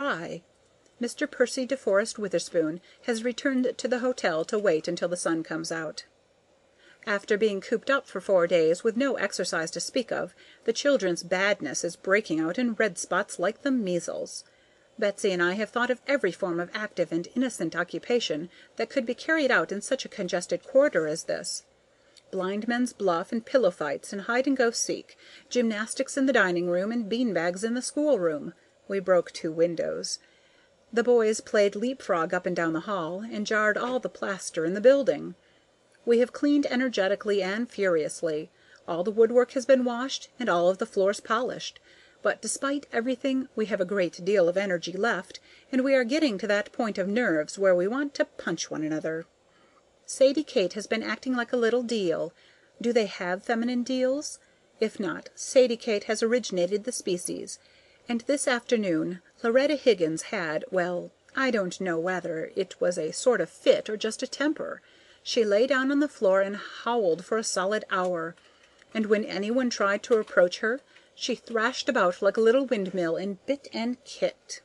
Why? Mr. Percy de Forest Witherspoon has returned to the hotel to wait until the sun comes out. After being cooped up for 4 days with no exercise to speak of, the children's badness is breaking out in red spots like the measles. Betsy and I have thought of every form of active and innocent occupation that could be carried out in such a congested quarter as this. Blind men's buff and pillow fights and hide-and-go-seek, gymnastics in the dining-room and bean-bags in the schoolroom. We broke 2 windows. The boys played leap-frog up and down the hall, and jarred all the plaster in the building. We have cleaned energetically and furiously. All the woodwork has been washed, and all of the floors polished. But despite everything, we have a great deal of energy left, and we are getting to that point of nerves where we want to punch one another. Sadie Kate has been acting like a little deil. Do they have feminine deils? If not, Sadie Kate has originated the species. And this afternoon Loretta Higgins had, well, I don't know whether it was a sort of fit or just a temper. She lay down on the floor and howled for a solid hour, and when anyone tried to approach her, she thrashed about like a little windmill and bit and kicked.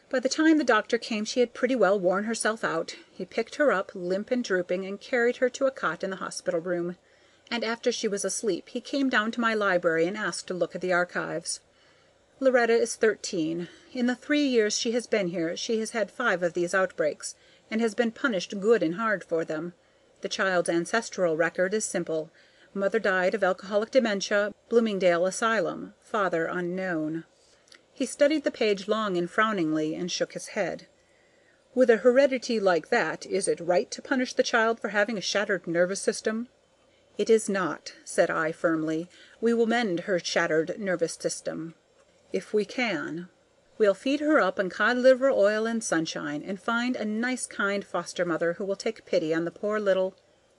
By the time the doctor came she had pretty well worn herself out. He picked her up, limp and drooping, and carried her to a cot in the hospital room. And after she was asleep he came down to my library and asked to look at the archives. Loretta is 13. In the 3 years she has been here she has had 5 of these outbreaks, and has been punished good and hard for them. The child's ancestral record is simple. Mother died of alcoholic dementia, Bloomingdale Asylum. Father unknown. He studied the page long and frowningly, and shook his head. With a heredity like that, is it right to punish the child for having a shattered nervous system? It is not, said I firmly. We will mend her shattered nervous system, if we can. We'll feed her up on cod liver oil and sunshine, and find a nice kind foster mother who will take pity on the poor little...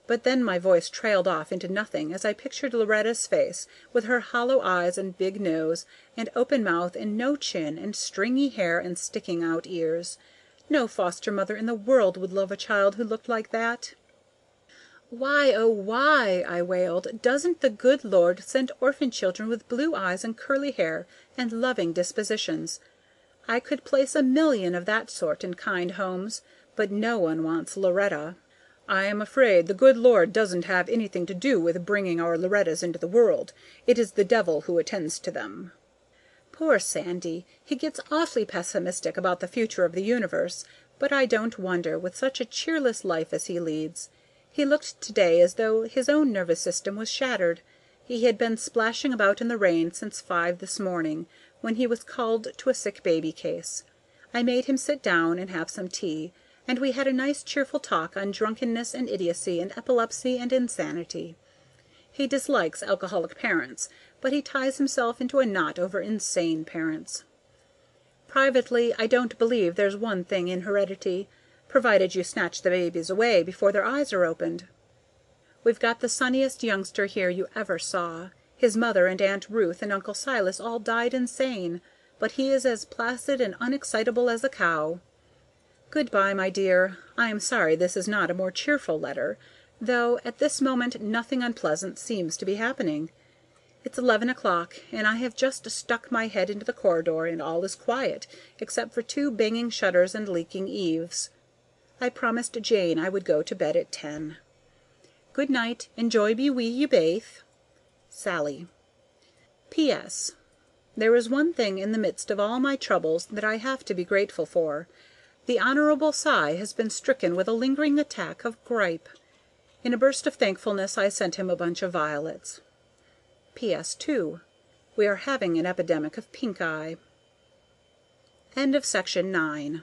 But then my voice trailed off into nothing as I pictured Loretta's face, with her hollow eyes and big nose, and open mouth and no chin, and stringy hair and sticking out ears. No foster mother in the world would love a child who looked like that. "Why, oh, why," I wailed, "doesn't the good Lord send orphan children with blue eyes and curly hair and loving dispositions? I could place 1,000,000 of that sort in kind homes, but no one wants Loretta." "I am afraid the good Lord doesn't have anything to do with bringing our Lorettas into the world. It is the devil who attends to them." Poor Sandy! He gets awfully pessimistic about the future of the universe, but I don't wonder, with such a cheerless life as he leads. He looked to-day as though his own nervous system was shattered. He had been splashing about in the rain since 5 this morning, when he was called to a sick baby case. I made him sit down and have some tea, and we had a nice cheerful talk on drunkenness and idiocy and epilepsy and insanity. He dislikes alcoholic parents, but he ties himself into a knot over insane parents. Privately, I don't believe there's one thing in heredity, provided you snatch the babies away before their eyes are opened. We've got the sunniest youngster here you ever saw. His mother and Aunt Ruth and Uncle Silas all died insane, but he is as placid and unexcitable as a cow. Good-bye, my dear. I am sorry this is not a more cheerful letter, though at this moment nothing unpleasant seems to be happening. It's 11 o'clock, and I have just stuck my head into the corridor, and all is quiet, except for 2 banging shutters and leaking eaves. I promised Jane I would go to bed at 10. Good night, and joy be wi' you baith. Sally. P.S. There is one thing in the midst of all my troubles that I have to be grateful for. The Honorable Cy has been stricken with a lingering attack of grippe. In a burst of thankfulness I sent him a bunch of violets. P.S.2. We are having an epidemic of pink eye. End of section 9.